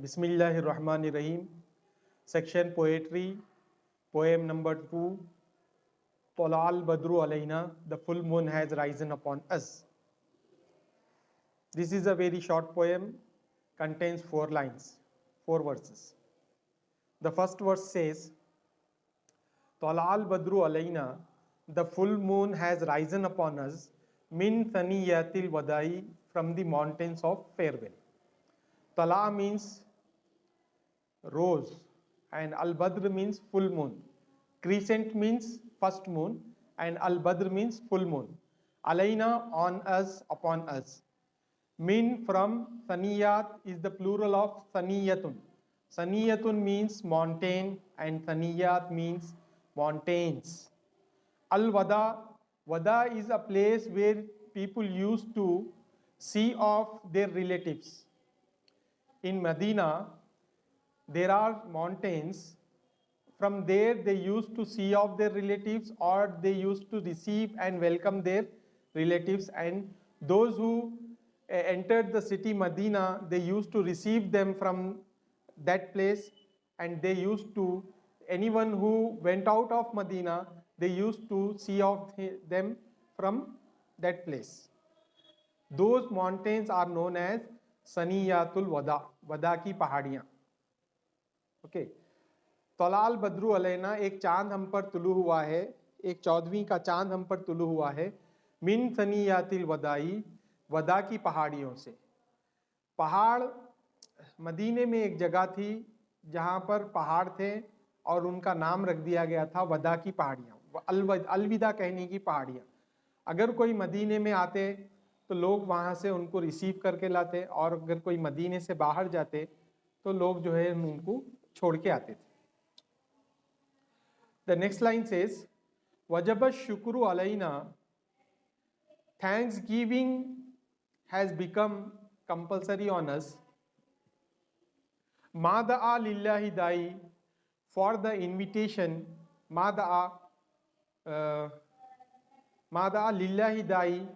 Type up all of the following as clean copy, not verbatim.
Bismillahirrahmanirrahim. Section Poetry, poem number 2. Badru Alaina, the full moon has risen upon us. This is a very short poem, contains 4 lines, 4 verses. The first verse says, Badru Alaina, the full moon has risen upon us, min thaniyatil wadai, from the mountains of farewell. Tala means rose and al-badr means full moon. Crescent means first moon and al-badr means full moon. Alaina, on us, upon us. Min, from, saniyat is the plural of saniyatun. Saniyatun means mountain and saniyat means mountains. Al-wada, wada is a place where people used to see off their relatives. In Medina, there are mountains. From there they used to see off their relatives, or they used to receive and welcome their relatives, and those who entered the city Medina, they used to receive them from that place, and they used to, anyone who went out of Medina, they used to see off them from that place. Those mountains are known as Saniyatul Wada, Wada की पहाड़ियाँ. Okay, Talal Badru अलैना, एक चांद हम पर तुलू हुआ है, एक 14वीं का चांद हम पर तुलू हुआ है, मिन सनियातिल वदाई, वदा की पहाड़ियों से. पहाड़, मदीने में एक जगह थी जहाँ पर पहाड़ थे और उनका नाम रख दिया गया था वदा की पहाड़ियाँ, अलविदा कहने की पहाड़ियाँ. अगर कोई मदीने में आते तो लोग वहाँ से उनको रिसीव करके लाते, और अगर कोई मदीने से बाहर जाते तो लोग जो है उनको छोड़ के आते थे. The next line says, Wajaba shukru alayna, thanksgiving has become compulsory on us. Mada'a lillahi da'i, for the invitation, Mada'a lillahi da'i,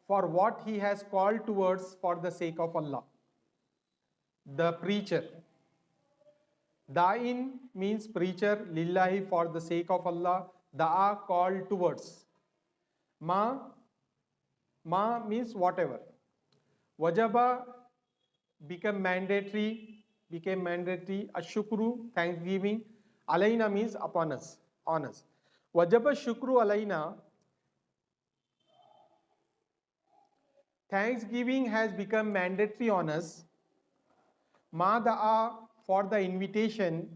for what he has called towards for the sake of Allah. The preacher. Da'in means preacher, lillahi for the sake of Allah, da'a called towards. Ma means whatever. Wajaba became mandatory, ashukru, thanksgiving, alayna means upon us, on us. Wajaba shukru alayna, thanksgiving has become mandatory on us. Ma da'a, for the invitation,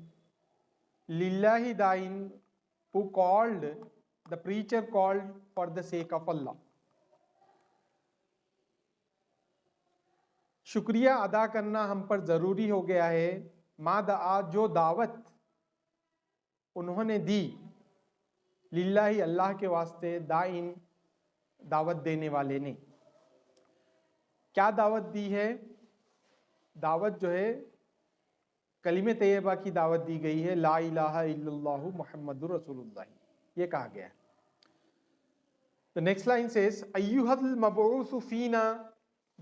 lillahi dain, who called, the preacher called for the sake of Allah. शुक्रिया अदा करना हम पर ज़रूरी हो गया है. मा दआ, जो दावत उन्होंने दी, लिल्लाही अल्लाह के वास्ते, दाइन दावत देने वाले ने. क्या दावत दी है? दावत जो है कलिमे तैयबा की दावत दी गई है, ला इलाहा इल्लल्लाहु मुहम्मदुर रसूलुल्लाह, ये कहा गया है. The next line says, ayyuhal mab'usu fina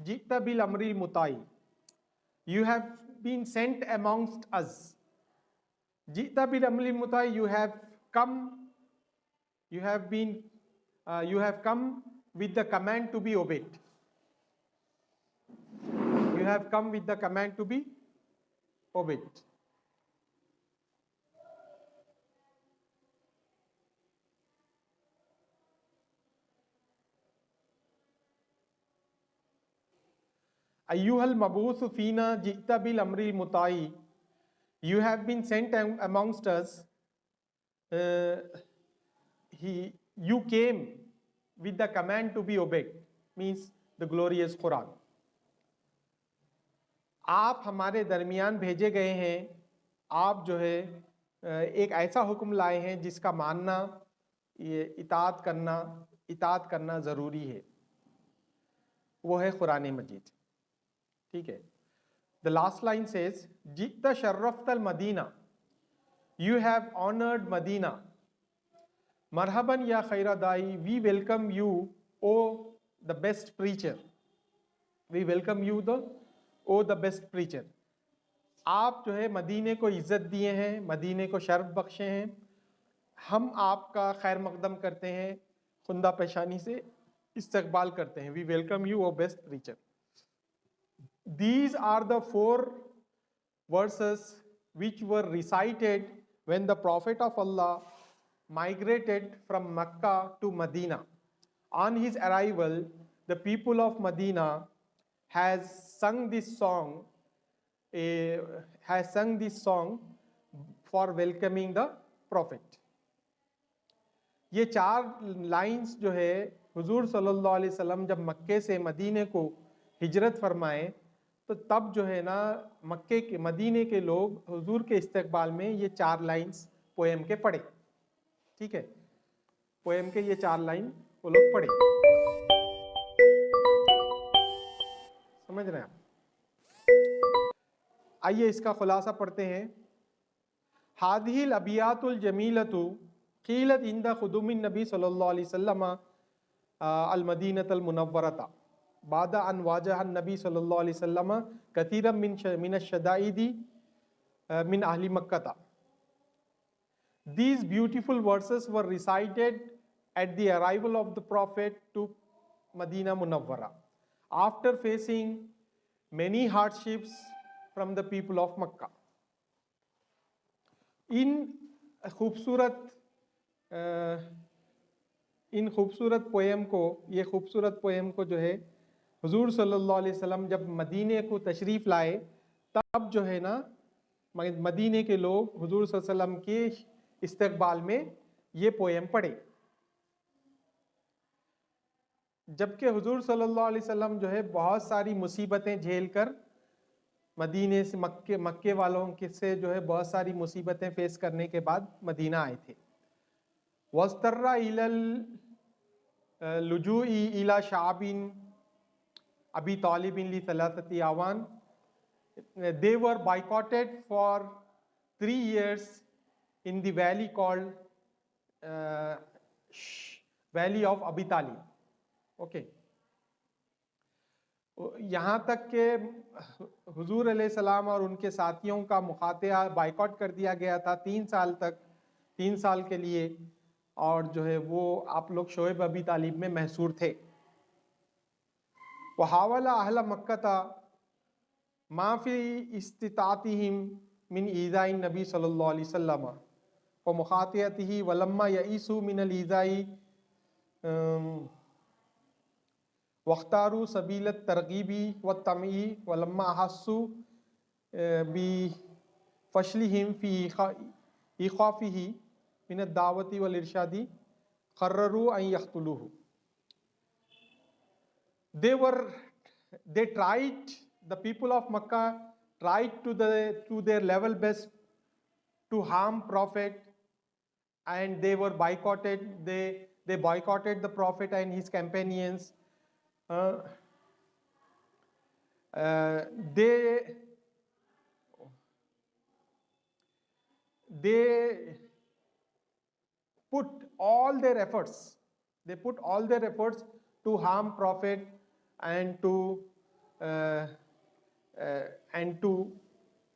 jita bil amril mutai, you have been sent amongst us. Jita bil amril mutai, you have come with the command to be obeyed. You have come with the command to be obeyed. Ayyuhal mab'usu fina jita bil amril mutai, you have been sent amongst us. You came with the command to be obeyed, means the glorious Quran. आप हमारे दरमियान भेजे गए हैं, आप जो है एक ऐसा हुक्म लाए हैं जिसका मानना, ये इताअत करना ज़रूरी है, वो है कुरान मजीद. ठीक है. The last line says, जित्ता शर्रफ्तल Medina, you have honored Medina. Marhaban ya khairadai, we welcome you, O the best preacher. We welcome you, the O the best preacher, आप जो है मदीने को इज्जत दिए हैं, मदीने को शर्फ बख्शे हैं, हम आपका खैर मकदम करते हैं, खुंदा पेशानी से इस्तकबाल करते हैं। We welcome you O best preacher. These are the four verses which were recited when the Prophet of Allah migrated from Mecca to Medina. On his arrival, the people of Medina has sung this song, for welcoming the Prophet. ये चार lines जो है हुजूर सल्लल्लाहु अलैहि वसल्लम जब मक्के से मदीने को हिजरत फरमाए तो तब जो है ना मक्के के मदीने के लोग हुजूर के इस्तकबाल में ये चार लाइंस पोएम के पढ़े। ठीक है, पोएम के ये चार लाइन वो लोग पढ़े। समझ रहे हैं आप? आइए इसका खुलासा पढ़ते हैं। हादिहिल अबियातुल जमीलतु कीलत इंदा खुदुमिन नबी सल्लल्लाहु अलैहि वसल्लम अल मदीनतल मुनव्वरता बाद अन वाजह नबी सल्लल्लाहु अलैहि वसल्लम कतीरम मिन शदाइदी मिन Ahli Mecca. These beautiful verses were recited at the arrival of the Prophet to Medina Munawwara after facing many hardships from the people of Makkah. इन खूबसूरत पोएम को जो है हुजूर सल्लल्लाहु अलैहि वसल्लम जब मदीने को तशरीफ़ लाए तब जो है ना मदीने के लोग हुजूर सल्लल्लाहु अलैहि वसल्लम के इस्तकबाल में ये पोएम पढ़े। जबकि हुजूर सल्लल्लाहु अलैहि वसल्लम जो है बहुत सारी मुसीबतें झेल कर मदीने से मक्के वालों के से जो है बहुत सारी मुसीबतें फेस करने के बाद मदीना आए थे। वस्तर्रा इलल लुजूई इला शाबिन अबी तालिबिन ली सलासती आवान। They were boycotted for 3 years in the valley called Valley of Abi Talib. Okay. यहाँ तक के हुजूर अलैहिस्सलाम और उनके साथियों का मुखातिया बाइकॉट कर दिया गया था 3 साल तक, 3 साल के लिए, और जो है वो आप लोग शोएब अबी तालिब में महसूर थे। वहावला अहला मक्का माफ़ी इस्तितातिहिम मिन ईज़ाई नबी सल्लल्लाहु अलैहि वसल्लम व मुखातियतिही वलम्मा यईसु मिनल ईज़ाई वख्तारू सबीलत तरगीबी व तमी वलम्मा हस्सु बी फशलिहिम फी इख़ाफ़िही मिन दावती वल इरशादी क़र्ररू अन यक़्तुलूहु। The people of Makkah tried to their level best to harm Prophet, and they were boycotted. They boycotted the Prophet and his companions. They put all their efforts. They put all their efforts to harm Prophet and to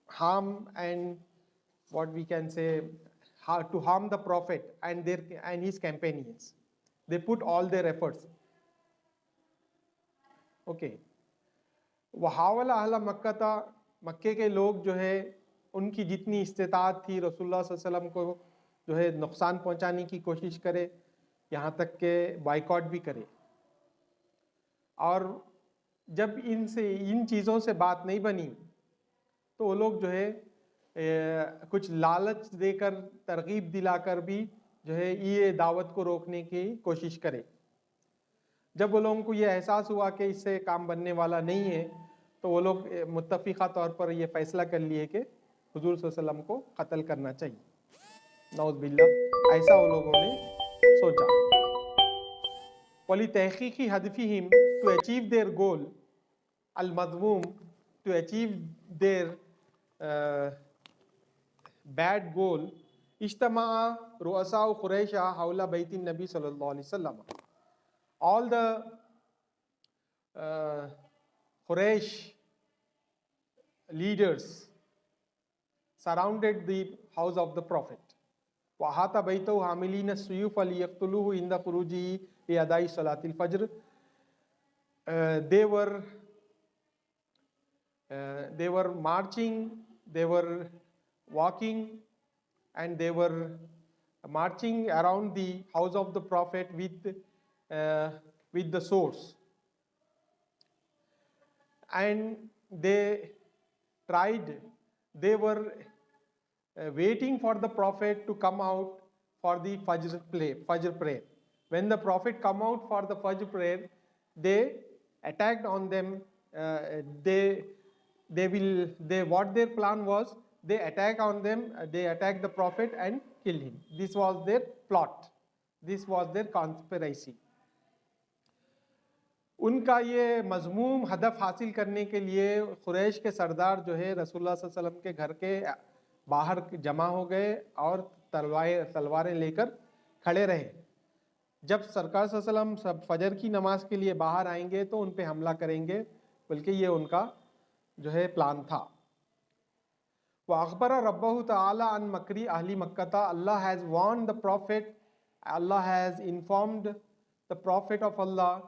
harm and what we can say, how to harm the Prophet and his companions. They put all their efforts. Okay. वहावला अहला मक्का था, मक्के के लोग जो है उनकी जितनी इस्तिताअत थी रसूलुल्लाह सल्लल्लाहु अलैहि वसल्लम को जो है नुकसान पहुंचाने की कोशिश करे, यहाँ तक के बाइकॉट भी करे। और जब इन चीज़ों से बात नहीं बनी तो वो लोग जो है कुछ लालच देकर तरगीब दिलाकर भी जो है ये दावत को रोकने की कोशिश करे। जब वो लोगों को ये एहसास हुआ कि इससे काम बनने वाला नहीं है तो वो लोग मुत्तफ़िक़ा तौर पर ये फ़ैसला कर लिए कि हुजूर सल्लल्लाहु अलैहि वसल्लम को कत्ल करना चाहिए। नऊज़ बिल्लाह, ऐसा वो लोगों ने सोचा। वली तहक़ीक़ी हदफ़िहिम to achieve their goal, al-madhmum, to achieve their bad goal, ijtama'a ru'asa'u Quraysha hawla baytin Nabi sallallahu alaihi wasallam. All the Quraysh leaders surrounded the house of the Prophet. وَأَحَاطَ بَيْتَهُ حَامِلِينَ السُّيُوفَ لِيَقْتُلُوهُ عِنْدَ خُرُوجِهِ لِأَدَاءِ صَلَاةِ الْفَجْرِ. They were marching, they were walking, and they were marching around the house of the Prophet with the swords. And they were waiting for the Prophet to come out for the Fajr prayer. When the Prophet come out for the Fajr prayer, they attacked on them. What their plan was, they attack on them, they attack the Prophet and kill him. This was their plot. This was their conspiracy. उनका ये मजमूम हदफ हासिल करने के लिए कुरैश के सरदार जो है रसूलुल्लाह सल्लल्लाहु अलैहि वसल्लम के घर के बाहर जमा हो गए और तलवारें लेकर खड़े रहे. जब सरकार सल्लल्लाहु अलैहि वसल्लम सब फजर की नमाज के लिए बाहर आएंगे तो उन पे हमला करेंगे, बल्कि ये उनका जो है प्लान था. वअख़बरा रब्बहु तआला अन मकरी Ahli Mecca. Allah has warned the Prophet, Allah has informed the Prophet of Allah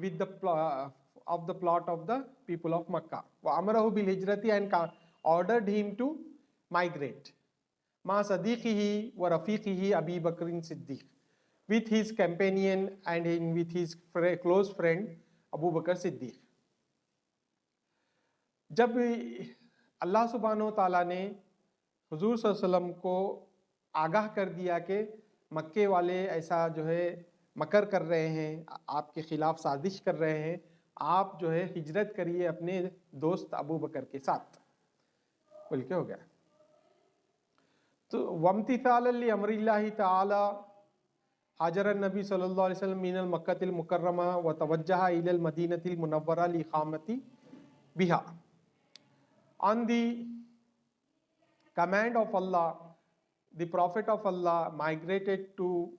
with the plot of the people of Makkah. وَأَمَرَهُ بِالْهِجْرَةِ, and ordered him to migrate. مَا صَدِيقِهِ وَرَفِيقِهِ أَبِي بَكْرٍ صِدِّيقٍ, with his companion and with his close friend Abu Bakr Siddiq. जब अल्लाह सुब्हानहु व तआला ने हुजूर सल्लल्लाहु अलैहि वसल्लम को आगाह कर दिया कि मक्के वाले ऐसा जो है मकर कर रहे हैं, आपके खिलाफ साजिश कर रहे हैं, आप जो है हिजरत करिए अपने दोस्त अबू बकर के साथ, बोल के हो गया. तो वम्तिसालन लि अमरिल्लाहि तआला हाजर नबी सल्लल्लाहु अलैहि वसल्लम मिनल मक्कतिल मुकर्रमा व तवज्जहा इलल मदीनतिल मुनव्वरा लि इक़ामति बिहा. On the command of Allah, the Prophet of Allah migrated to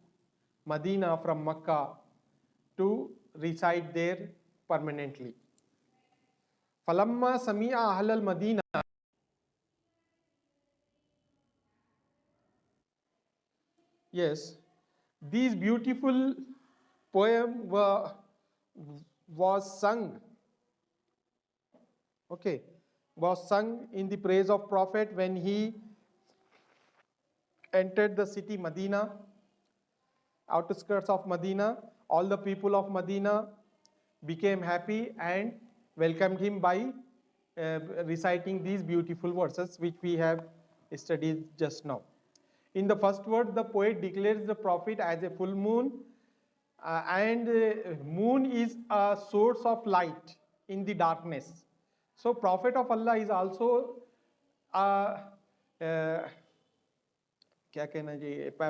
Medina from Makkah to reside there permanently. فَلَمَّا سَمِعَ أَهْلَ الْمَدِينَةِ, yes, these beautiful poem was sung, was sung in the praise of Prophet when he entered the city Medina, outskirts of Medina. All the people of Medina became happy and welcomed him by reciting these beautiful verses which we have studied just now. In the first word, the poet declares the Prophet as a full moon, and moon is a source of light in the darkness. So Prophet of Allah is also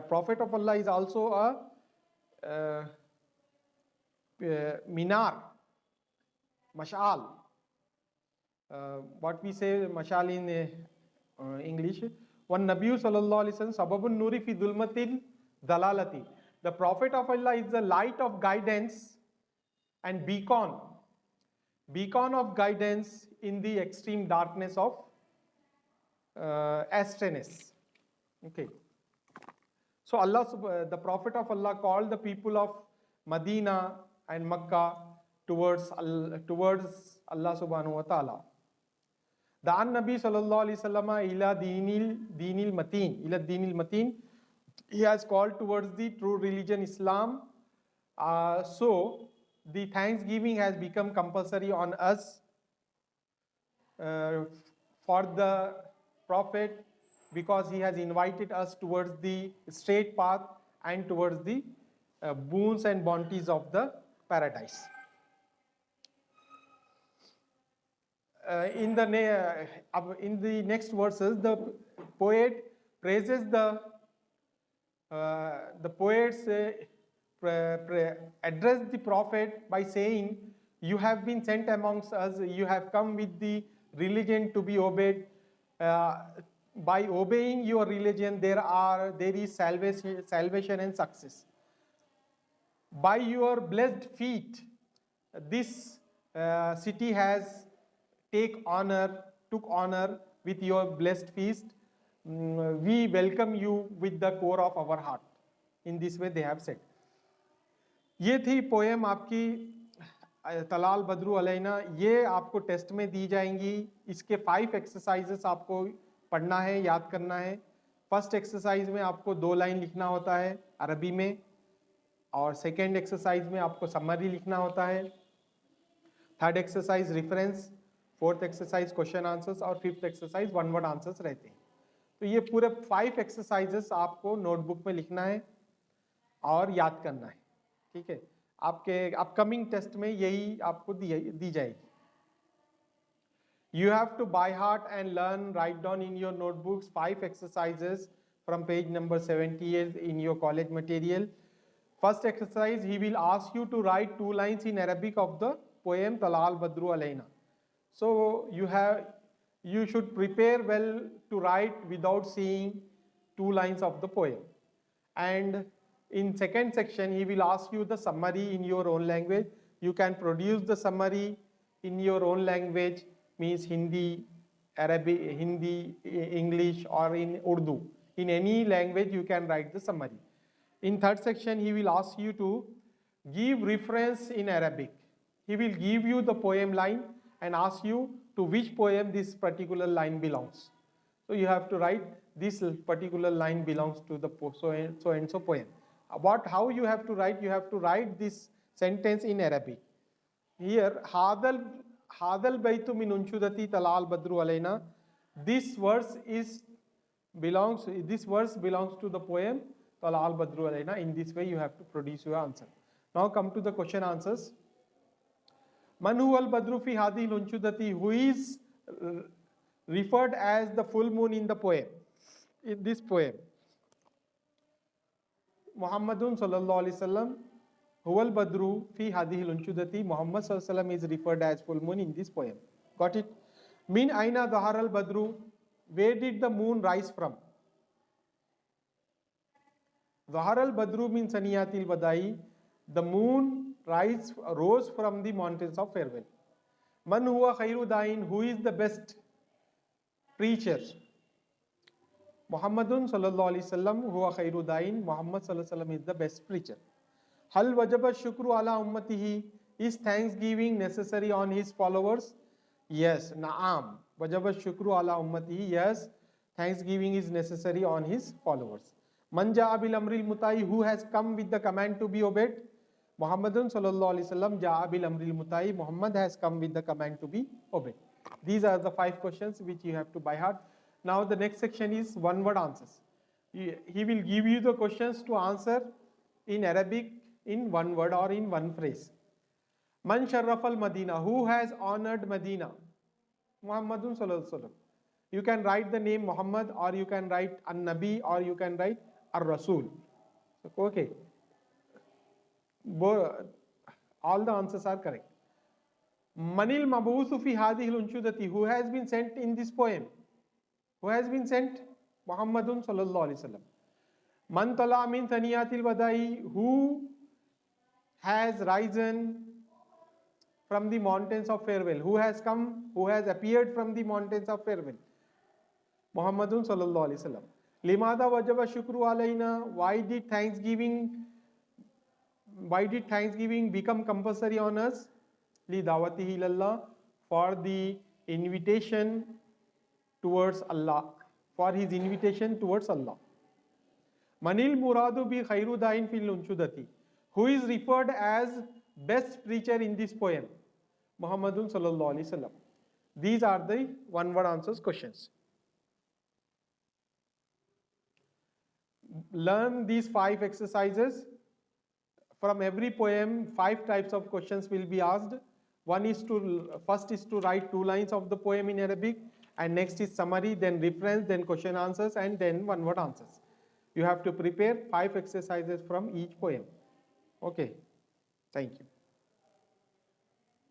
Prophet of Allah is also a minar, mashal. What we say mashal in English. One Nabi sallallahu alaihi wasallam sababun nuri fi dhulmatil dalalati. The Prophet of Allah is the light of guidance and beacon of guidance in the extreme darkness of asterness. Okay. So the Prophet of Allah called the people of Medina and Makkah towards Allah subhanahu wa ta'ala. Da'an Nabi sallallahu alaihi wasallam ila dinil mateen. He has called towards the true religion Islam. So the thanksgiving has become compulsory on us for the Prophet, because he has invited us towards the straight path and towards the boons and bounties of the paradise. In the next verses, the poet praises the poets address the Prophet by saying, "You have been sent amongst us, you have come with the religion to be obeyed. By obeying your religion, there is salvation and success. By your blessed feet, this city has take honor took honor with your blessed feast. We welcome you with the core of our heart. In this way they have said. ये थी poem आपकी तलाल बदरू अलैना. ये आपको test में दी जाएंगी. इसके 5 exercises आपको पढ़ना है, याद करना है. फर्स्ट एक्सरसाइज में आपको 2 लाइन लिखना होता है अरबी में, और सेकेंड एक्सरसाइज में आपको समरी लिखना होता है. Third exercise reference, fourth exercise question answers, और fifth exercise one word answers रहते हैं. तो ये पूरे 5 एक्सरसाइजेस आपको नोटबुक में लिखना है और याद करना है. ठीक है, आपके अपकमिंग टेस्ट में यही आपको दी जाएगी. You have to by heart and learn, write down in your notebooks 5 exercises from page number 78 in your college material. First exercise, he will ask you to write 2 lines in Arabic of the poem Talal Badru Alaina. So you should prepare well to write without seeing 2 lines of the poem. And in second section, he will ask you the summary in your own language. You can produce the summary in your own language, means Hindi, Arabic, Hindi, English, or in Urdu. In any language you can write the summary. In third section he will ask you to give reference in Arabic. He will give you the poem line and ask you to which poem this particular line belongs. So you have to write this particular line belongs to the so and so poem. About how you have to write this sentence in Arabic. Here, Hadal Baitu min unshudati talal badru alaina. This verse belongs to the poem Talal Badru Alaina. In this way you have to produce your answer. Now come to the question answers. Man huwa al badru fi hadhihi al unshudati, who is referred as the full moon in the poem, in this poem? Muhammadun sallallahu alaihi wasallam. Huwa al badru fi hadhihi al unshudati. Muhammad sallallahu alaihi wasallam is referred as full moon in this poem. Got it? Min aina dhahara al badru, where did the moon rise from? Dhahara al badru min saniyatil wadai, the moon rose from the mountains of farewell. Man huwa khairu dain, who is the best preacher? Muhammadun sallallahu alaihi wasallam huwa khairu dain. Muhammad sallallahu alaihi wasallam is the best preacher. Hal wajaba shukru ala ummatihi, is thanksgiving necessary on his followers? Yes, na'am. Wajaba shukru ala ummatihi, yes, thanksgiving is necessary on his followers. Man ja'a bil amril mutai, who has come with the command to be obeyed? Muhammadun sallallahu alaihi wasallam ja'a bil amril mutai. Muhammad has come with the command to be obeyed. These are the 5 questions which you have to by heart. Now the next section is one word answers. He will give you the questions to answer in Arabic in one word or in one phrase. Man sharraf al Madina, who has honored Medina? Muhammadun sallallahu alaihi wasallam. You can write the name Muhammad, or you can write An-Nabi, or you can write Ar-Rasul. Okay. All the answers are correct. Manil Mabuthu fi hadhihi al-unshudati, who has been sent in this poem? Who has been sent? Muhammadun sallallahu alaihi wasallam. Man tala min thaniyatil wadai, who has risen from the mountains of farewell? Who has come, who has appeared from the mountains of farewell? Muhammadun sallallahu alaihi wasallam. Limada wajaba shukru alaina, why did thanksgiving become compulsory on us? Li dawatihi ilallah, for the invitation towards Allah, for his invitation towards Allah. Manil muradu bi khairu dain fil unshudati, who is referred as best preacher in this poem? Muhammadun sallallahu alaihi wasallam. These are the one word answers questions. Learn these 5 exercises. From every poem, 5 types of questions will be asked. First is to write 2 lines of the poem in Arabic, and next is summary, then reference, then question answers, and then one word answers. You have to prepare 5 exercises from each poem. Okay, thank you.